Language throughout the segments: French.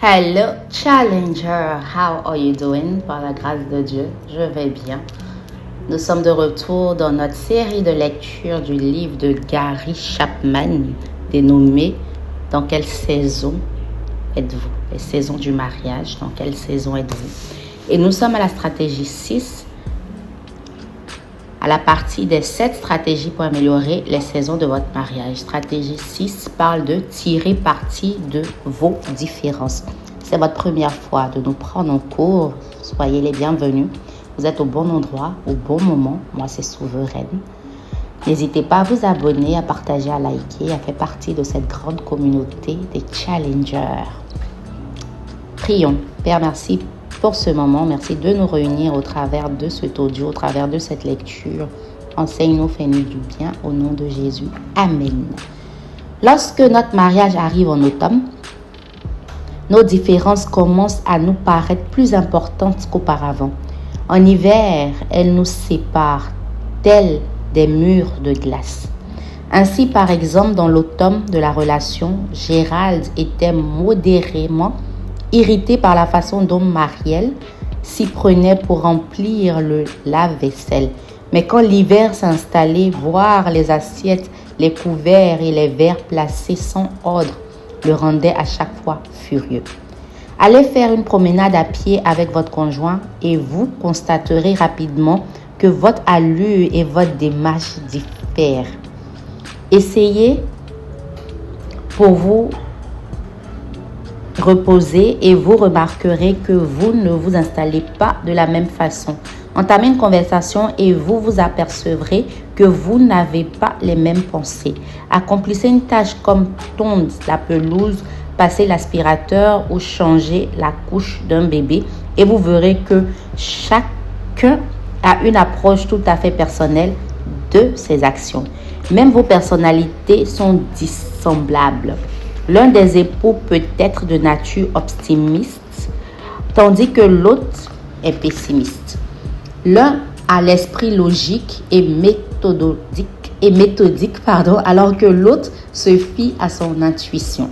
Hello Challenger, how are you doing? Par la grâce de Dieu, je vais bien. Nous sommes de retour dans notre série de lecture du livre de Gary Chapman dénommé « Dans quelle saison êtes-vous ?» Les saisons du mariage, dans quelle saison êtes-vous? Et nous sommes à la stratégie 6, à la partie des 7 stratégies pour améliorer les saisons de votre mariage. Stratégie 6 parle de tirer parti de vos différences. C'est votre première fois de nous prendre en cours. Soyez les bienvenus. Vous êtes au bon endroit, au bon moment. Moi, c'est Souveraine. N'hésitez pas à vous abonner, à partager, à liker, à faire partie de cette grande communauté des challengers. Prions. Père, merci pour ce moment. Merci de nous réunir au travers de cet audio, au travers de cette lecture. Enseigne-nous, fais-nous du bien au nom de Jésus. Amen. Lorsque notre mariage arrive en automne, nos différences commencent à nous paraître plus importantes qu'auparavant. En hiver, elles nous séparent, telles des murs de glace. Ainsi, par exemple, dans l'automne de la relation, Gérald était modérément irrité par la façon dont Marielle s'y prenait pour remplir le lave-vaisselle. Mais quand l'hiver s'installait, voir les assiettes, les couverts et les verres placés sans ordre le rendait à chaque fois furieux. Allez faire une promenade à pied avec votre conjoint et vous constaterez rapidement que votre allure et votre démarche diffèrent. Essayez pour vous reposer et vous remarquerez que vous ne vous installez pas de la même façon. Entamez une conversation et vous vous apercevrez que vous n'avez pas les mêmes pensées. Accomplissez une tâche comme tondre la pelouse, passer l'aspirateur ou changer la couche d'un bébé et vous verrez que chacun a une approche tout à fait personnelle de ses actions. Même vos personnalités sont dissemblables. L'un des époux peut être de nature optimiste, tandis que l'autre est pessimiste. L'un a l'esprit logique et méthodique, alors que l'autre se fie à son intuition.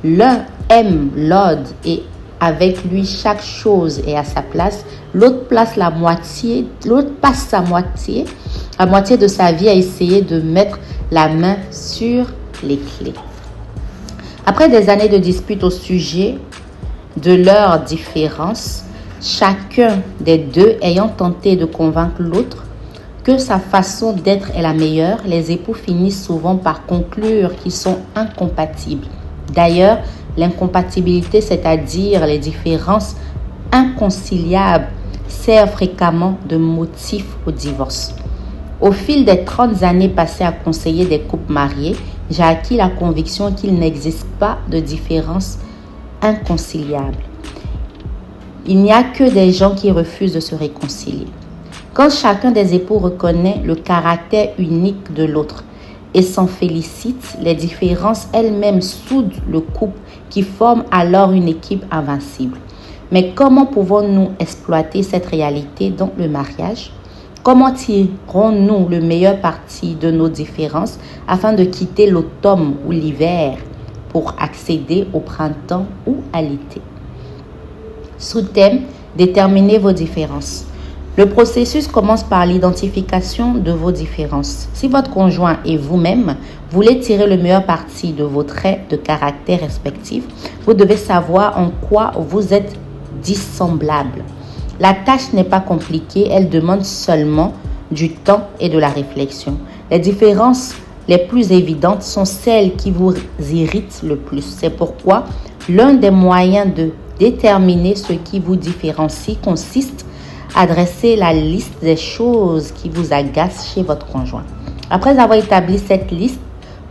L'un aime l'ordre et avec lui chaque chose est à sa place. L'autre passe la moitié de sa vie à essayer de mettre la main sur les clés. Après des années de disputes au sujet de leurs différences, chacun des deux ayant tenté de convaincre l'autre que sa façon d'être est la meilleure, les époux finissent souvent par conclure qu'ils sont incompatibles. D'ailleurs, l'incompatibilité, c'est-à-dire les différences inconciliables, sert fréquemment de motif au divorce. Au fil des 30 années passées à conseiller des couples mariés, j'ai acquis la conviction qu'il n'existe pas de différence inconciliable. Il n'y a que des gens qui refusent de se réconcilier. Quand chacun des époux reconnaît le caractère unique de l'autre et s'en félicite, les différences elles-mêmes soudent le couple qui forme alors une équipe invincible. Mais comment pouvons-nous exploiter cette réalité dans le mariage? Comment tirons-nous le meilleur parti de nos différences afin de quitter l'automne ou l'hiver pour accéder au printemps ou à l'été? Sous-thème, déterminez vos différences. Le processus commence par l'identification de vos différences. Si votre conjoint et vous-même voulez tirer le meilleur parti de vos traits de caractère respectifs, vous devez savoir en quoi vous êtes dissemblables. La tâche n'est pas compliquée, elle demande seulement du temps et de la réflexion. Les différences les plus évidentes sont celles qui vous irritent le plus. C'est pourquoi l'un des moyens de déterminer ce qui vous différencie consiste à dresser la liste des choses qui vous agacent chez votre conjoint. Après avoir établi cette liste,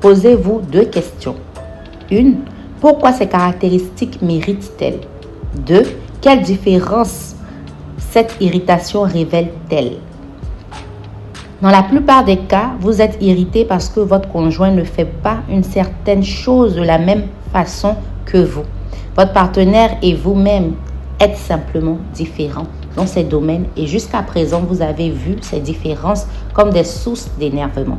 posez-vous 2 questions. 1. Pourquoi ces caractéristiques m'irritent-elles? 2. Quelle différence cette irritation révèle-t-elle? Dans la plupart des cas, vous êtes irrité parce que votre conjoint ne fait pas une certaine chose de la même façon que vous. Votre partenaire et vous-même êtes simplement différents dans ces domaines et jusqu'à présent, vous avez vu ces différences comme des sources d'énervement.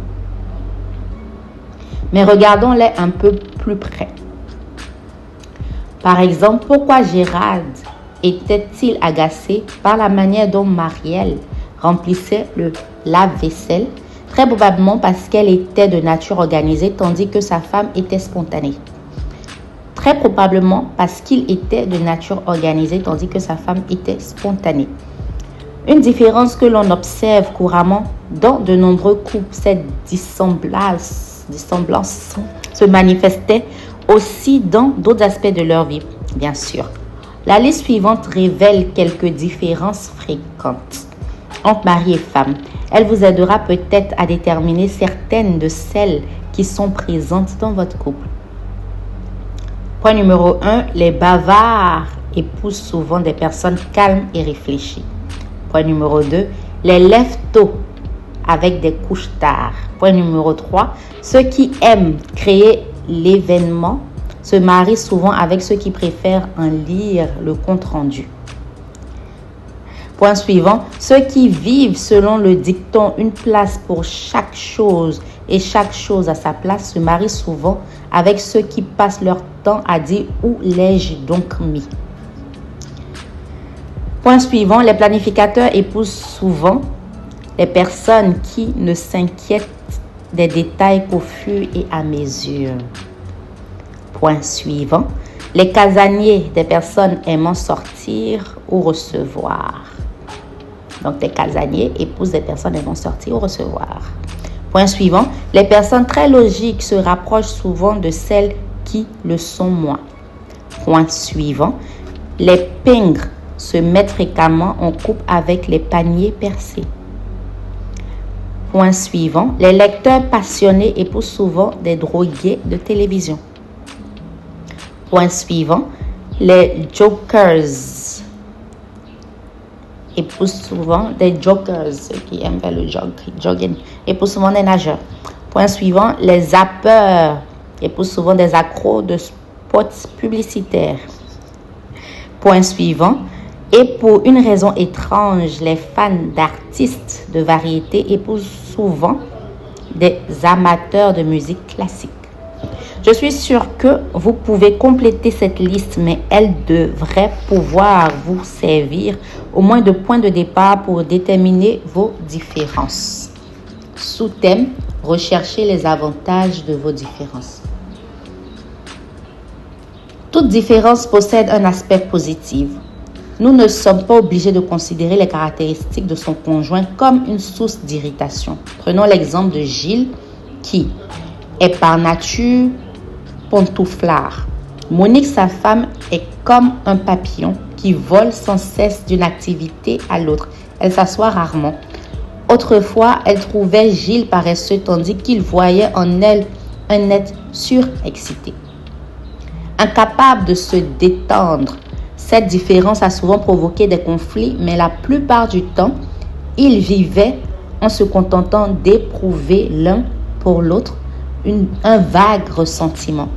Mais regardons-les un peu plus près. Par exemple, pourquoi Gérard était-il agacé par la manière dont Marielle remplissait le lave-vaisselle? Très probablement parce qu'elle était de nature organisée tandis que sa femme était spontanée. Très probablement parce qu'il était de nature organisée tandis que sa femme était spontanée. Une différence que l'on observe couramment dans de nombreux couples, cette dissemblance se manifestait aussi dans d'autres aspects de leur vie, bien sûr. La liste suivante révèle quelques différences fréquentes entre mari et femme. Elle vous aidera peut-être à déterminer certaines de celles qui sont présentes dans votre couple. Point numéro 1, les bavards épousent souvent des personnes calmes et réfléchies. Point numéro 2, les lèvres tôt avec des couches tard. Point numéro 3, ceux qui aiment créer l'événement se marient souvent avec ceux qui préfèrent en lire le compte-rendu. Point suivant, ceux qui vivent selon le dicton une place pour chaque chose et chaque chose à sa place se marient souvent avec ceux qui passent leur temps à dire où l'ai-je donc mis. Point suivant, les planificateurs épousent souvent les personnes qui ne s'inquiètent des détails qu'au fur et à mesure. Point suivant, les casaniers des personnes aimant sortir ou recevoir. Donc, les casaniers épousent des personnes aimant sortir ou recevoir. Point suivant, les personnes très logiques se rapprochent souvent de celles qui le sont moins. Point suivant, les pingres se mettent fréquemment en couple avec les paniers percés. Point suivant, les lecteurs passionnés épousent souvent des drogués de télévision. Point suivant, les jokers épousent souvent des jokers, ceux qui aiment faire le jogging, épousent souvent des nageurs. Point suivant, les zappeurs épousent souvent des accros de spots publicitaires. Point suivant, et pour une raison étrange, les fans d'artistes de variété épousent souvent des amateurs de musique classique. Je suis sûre que vous pouvez compléter cette liste, mais elle devrait pouvoir vous servir au moins de point de départ pour déterminer vos différences. Sous-thème, recherchez les avantages de vos différences. Toute différence possède un aspect positif. Nous ne sommes pas obligés de considérer les caractéristiques de son conjoint comme une source d'irritation. Prenons l'exemple de Gilles qui est par nature pantouflard. Monique, sa femme, est comme un papillon qui vole sans cesse d'une activité à l'autre. Elle s'assoit rarement. Autrefois, elle trouvait Gilles paresseux tandis qu'il voyait en elle un être surexcité. Incapable de se détendre, cette différence a souvent provoqué des conflits, mais la plupart du temps, ils vivaient en se contentant d'éprouver l'un pour l'autre un vague ressentiment.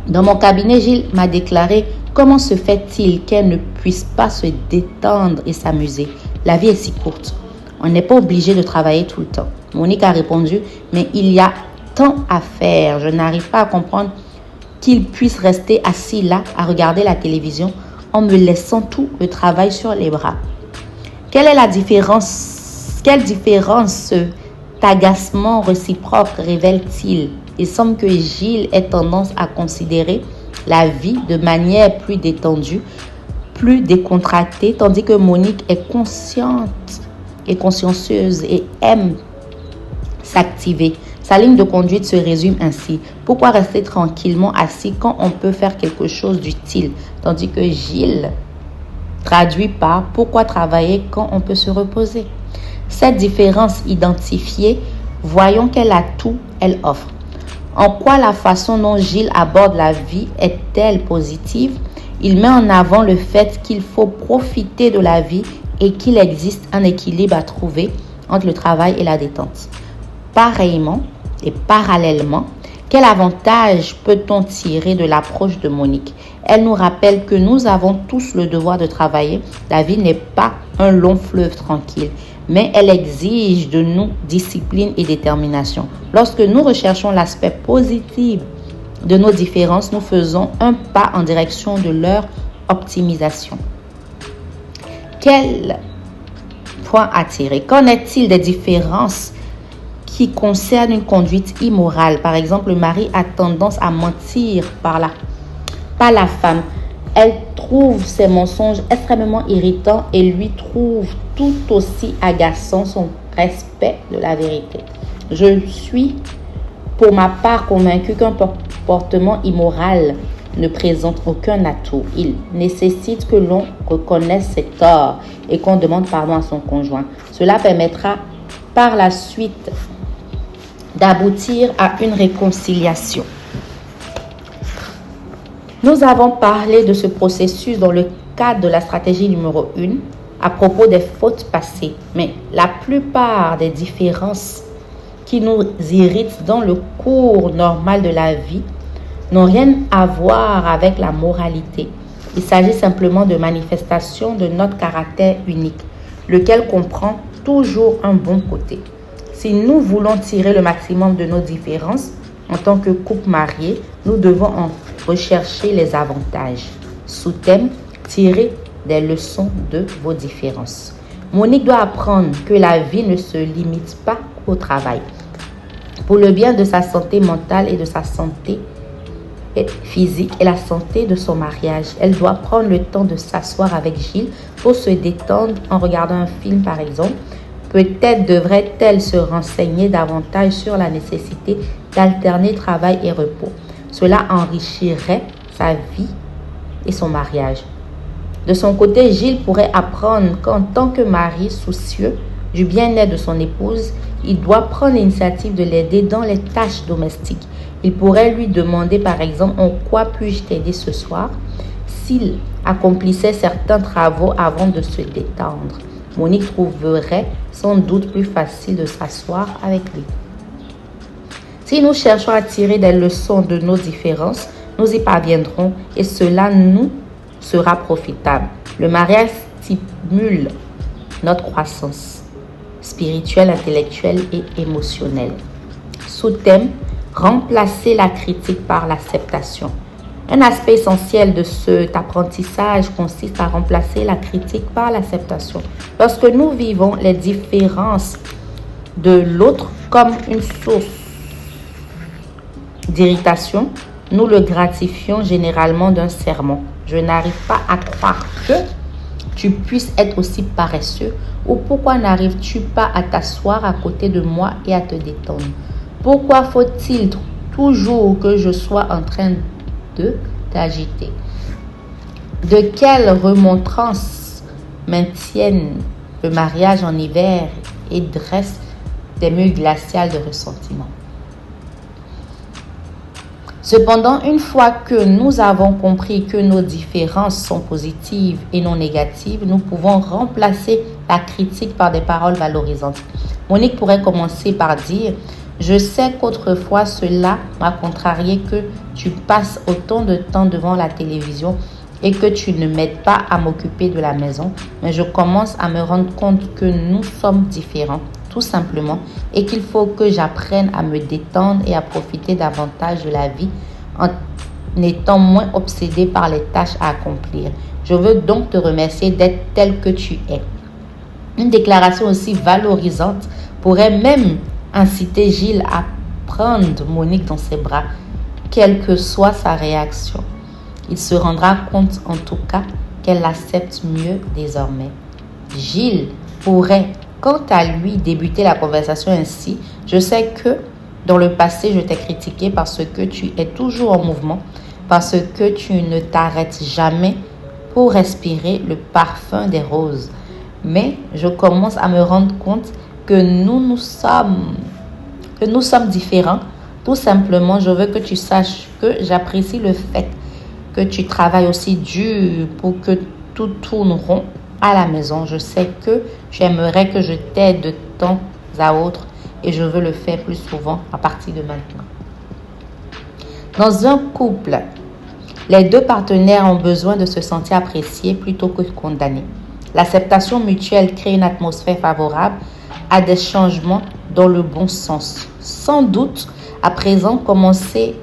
Dans mon cabinet, Gilles m'a déclaré « Comment se fait-il qu'elle ne puisse pas se détendre et s'amuser? La vie est si courte. On n'est pas obligé de travailler tout le temps. » Monique a répondu « Mais il y a tant à faire. Je n'arrive pas à comprendre qu'il puisse rester assis là à regarder la télévision en me laissant tout le travail sur les bras. » Quelle est la différence? Quelle différence cet agacement réciproque révèle-t-il? Il semble que Gilles ait tendance à considérer la vie de manière plus détendue, plus décontractée, tandis que Monique est consciente et consciencieuse et aime s'activer. Sa ligne de conduite se résume ainsi. Pourquoi rester tranquillement assis quand on peut faire quelque chose d'utile? Tandis que Gilles traduit par pourquoi travailler quand on peut se reposer? Cette différence identifiée, voyons quel atout elle offre. En quoi la façon dont Gilles aborde la vie est-elle positive? Il met en avant le fait qu'il faut profiter de la vie et qu'il existe un équilibre à trouver entre le travail et la détente. Pareillement et parallèlement, quel avantage peut-on tirer de l'approche de Monique? Elle nous rappelle que nous avons tous le devoir de travailler. La vie n'est pas un long fleuve tranquille, mais elle exige de nous discipline et détermination. Lorsque nous recherchons l'aspect positif de nos différences, nous faisons un pas en direction de leur optimisation. Quel point attirer? Qu'en est-il des différences qui concernent une conduite immorale? Par exemple, le mari a tendance à mentir par la femme. Elle trouve ses mensonges extrêmement irritants et lui trouve tout aussi agaçant son respect de la vérité. Je suis pour ma part convaincue qu'un comportement immoral ne présente aucun atout. Il nécessite que l'on reconnaisse ses torts et qu'on demande pardon à son conjoint. Cela permettra par la suite d'aboutir à une réconciliation. Nous avons parlé de ce processus dans le cadre de la stratégie numéro 1 à propos des fautes passées. Mais la plupart des différences qui nous irritent dans le cours normal de la vie n'ont rien à voir avec la moralité. Il s'agit simplement de manifestations de notre caractère unique, lequel comprend toujours un bon côté. Si nous voulons tirer le maximum de nos différences, en tant que couple marié, nous devons en rechercher les avantages. Sous-thème, tirer des leçons de vos différences. Monique doit apprendre que la vie ne se limite pas au travail. Pour le bien de sa santé mentale et de sa santé physique et la santé de son mariage, elle doit prendre le temps de s'asseoir avec Gilles pour se détendre en regardant un film par exemple. Peut-être devrait-elle se renseigner davantage sur la nécessité d'alterner travail et repos. Cela enrichirait sa vie et son mariage. De son côté, Gilles pourrait apprendre qu'en tant que mari soucieux du bien-être de son épouse, il doit prendre l'initiative de l'aider dans les tâches domestiques. Il pourrait lui demander par exemple « En quoi puis-je t'aider ce soir ?» s'il accomplissait certains travaux avant de se détendre. Monique trouverait sans doute plus facile de s'asseoir avec lui. Si nous cherchons à tirer des leçons de nos différences, nous y parviendrons et cela nous sera profitable. Le mariage stimule notre croissance spirituelle, intellectuelle et émotionnelle. Sous-thème, remplacer la critique par l'acceptation. Un aspect essentiel de cet apprentissage consiste à remplacer la critique par l'acceptation. Lorsque nous vivons les différences de l'autre comme une source d'irritation, nous le gratifions généralement d'un sermon. Je n'arrive pas à croire que tu puisses être aussi paresseux, ou pourquoi n'arrives-tu pas à t'asseoir à côté de moi et à te détendre? Pourquoi faut-il toujours que je sois en train de t'agiter? De quelle remontrance maintiennent le mariage en hiver et dressent des murs glaciales de ressentiment? Cependant, une fois que nous avons compris que nos différences sont positives et non négatives, nous pouvons remplacer la critique par des paroles valorisantes. Monique pourrait commencer par dire « Je sais qu'autrefois cela m'a contrarié que tu passes autant de temps devant la télévision et que tu ne m'aides pas à m'occuper de la maison, mais je commence à me rendre compte que nous sommes différents, tout simplement, et qu'il faut que j'apprenne à me détendre et à profiter davantage de la vie en étant moins obsédée par les tâches à accomplir. Je veux donc te remercier d'être tel que tu es. » Une déclaration aussi valorisante pourrait même inciter Gilles à prendre Monique dans ses bras, quelle que soit sa réaction. Il se rendra compte en tout cas qu'elle l'accepte mieux désormais. Gilles pourrait, quant à lui, débuter la conversation ainsi. « Je sais que dans le passé, je t'ai critiqué parce que tu es toujours en mouvement, parce que tu ne t'arrêtes jamais pour respirer le parfum des roses. Mais je commence à me rendre compte que nous sommes différents. Tout simplement, je veux que tu saches que j'apprécie le fait que tu travailles aussi dur pour que tout tourne rond à la maison. Je sais que tu aimerais que je t'aide de temps à autre et je veux le faire plus souvent à partir de maintenant. » Dans un couple, les deux partenaires ont besoin de se sentir appréciés plutôt que condamnés. L'acceptation mutuelle crée une atmosphère favorable à des changements dans le bon sens. Sans doute, à présent, commencez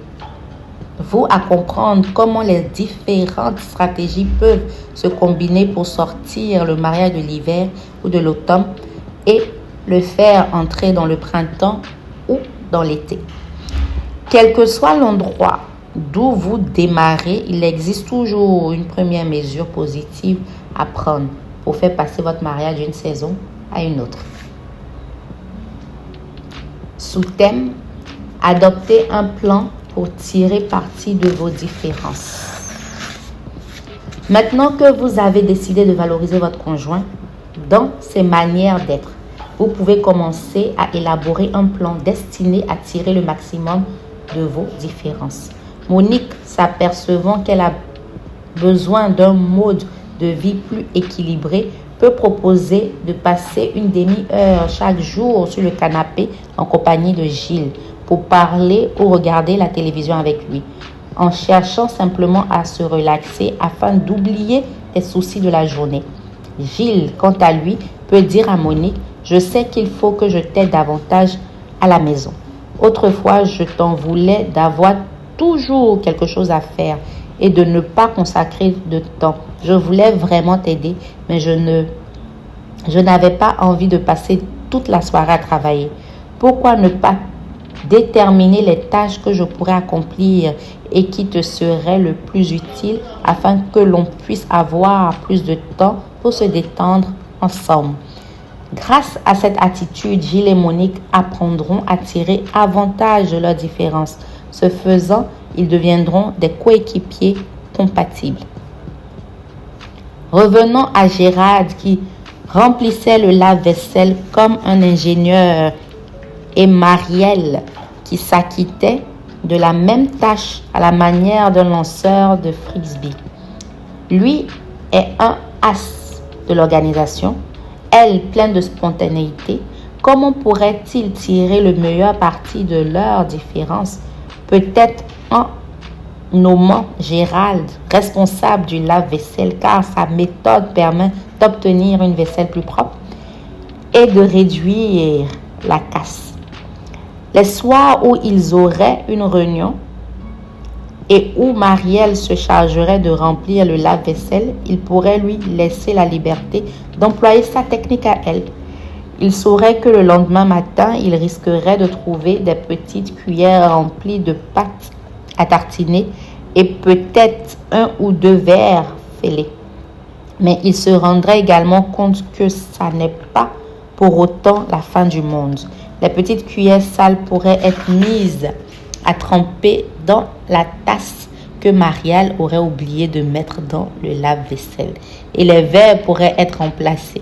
vous à comprendre comment les différentes stratégies peuvent se combiner pour sortir le mariage de l'hiver ou de l'automne et le faire entrer dans le printemps ou dans l'été. Quel que soit l'endroit d'où vous démarrez, il existe toujours une première mesure positive à prendre pour faire passer votre mariage d'une saison à une autre. Sous-thème, adoptez un plan pour tirer parti de vos différences. Maintenant que vous avez décidé de valoriser votre conjoint dans ses manières d'être, vous pouvez commencer à élaborer un plan destiné à tirer le maximum de vos différences. Monique, s'apercevant qu'elle a besoin d'un mode de vie plus équilibré, peut proposer de passer une demi-heure chaque jour sur le canapé en compagnie de Gilles pour parler ou regarder la télévision avec lui, en cherchant simplement à se relaxer afin d'oublier les soucis de la journée. Gilles, quant à lui, peut dire à Monique: « Je sais qu'il faut que je t'aide davantage à la maison. Autrefois, je t'en voulais d'avoir toujours quelque chose à faire et de ne pas consacrer de temps. Je voulais vraiment t'aider, mais je n'avais pas envie de passer toute la soirée à travailler. Pourquoi ne pas déterminer les tâches que je pourrais accomplir et qui te seraient le plus utiles afin que l'on puisse avoir plus de temps pour se détendre ensemble. » Grâce à cette attitude, Gilles et Monique apprendront à tirer avantage de leurs différences. Ce faisant, ils deviendront des coéquipiers compatibles. Revenons à Gérald qui remplissait le lave-vaisselle comme un ingénieur et Marielle qui s'acquittait de la même tâche à la manière d'un lanceur de frisbee. Lui est un as de l'organisation, elle pleine de spontanéité. Comment pourrait-il tirer le meilleur parti de leurs différences? Peut-être en nommant Gérald responsable du lave-vaisselle, car sa méthode permet d'obtenir une vaisselle plus propre et de réduire la casse. Les soirs où ils auraient une réunion et où Marielle se chargerait de remplir le lave-vaisselle, il pourrait lui laisser la liberté d'employer sa technique à elle. Il saurait que le lendemain matin, il risquerait de trouver des petites cuillères remplies de pâte à tartiner et peut-être un ou deux verres fêlés. Mais il se rendrait également compte que ça n'est pas pour autant la fin du monde. Les petites cuillères sales pourraient être mises à tremper dans la tasse que Marielle aurait oublié de mettre dans le lave-vaisselle et les verres pourraient être remplacés.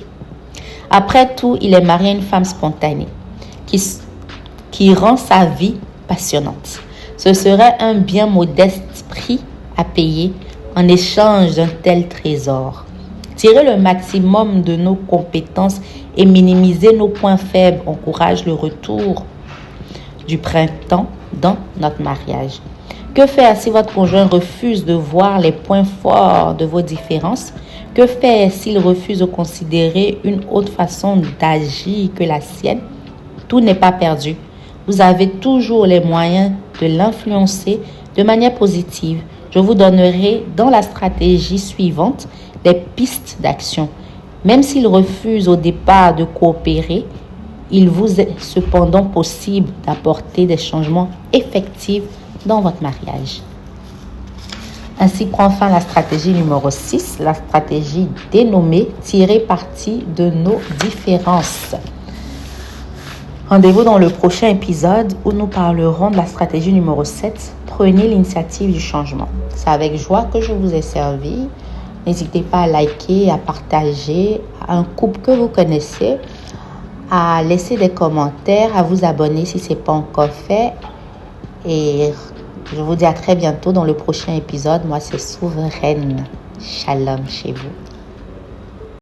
Après tout, il est marié à une femme spontanée qui rend sa vie passionnante. Ce serait un bien modeste prix à payer en échange d'un tel trésor. Tirer le maximum de nos compétences et minimiser nos points faibles encourage le retour du printemps dans notre mariage. Que faire si votre conjoint refuse de voir les points forts de vos différences? Que faire s'il refuse de considérer une autre façon d'agir que la sienne? Tout n'est pas perdu. Vous avez toujours les moyens de l'influencer de manière positive. Je vous donnerai dans la stratégie suivante des pistes d'action. Même s'il refuse au départ de coopérer, il vous est cependant possible d'apporter des changements effectifs dans votre mariage. Ainsi prend fin la stratégie numéro 6, la stratégie dénommée « Tirer parti de nos différences ». Rendez-vous dans le prochain épisode où nous parlerons de la stratégie numéro 7, « Prenez l'initiative du changement ». C'est avec joie que je vous ai servi. N'hésitez pas à liker, à partager à un couple que vous connaissez, à laisser des commentaires, à vous abonner si ce n'est pas encore fait. Et je vous dis à très bientôt dans le prochain épisode. Moi, c'est Souveraine. Shalom chez vous.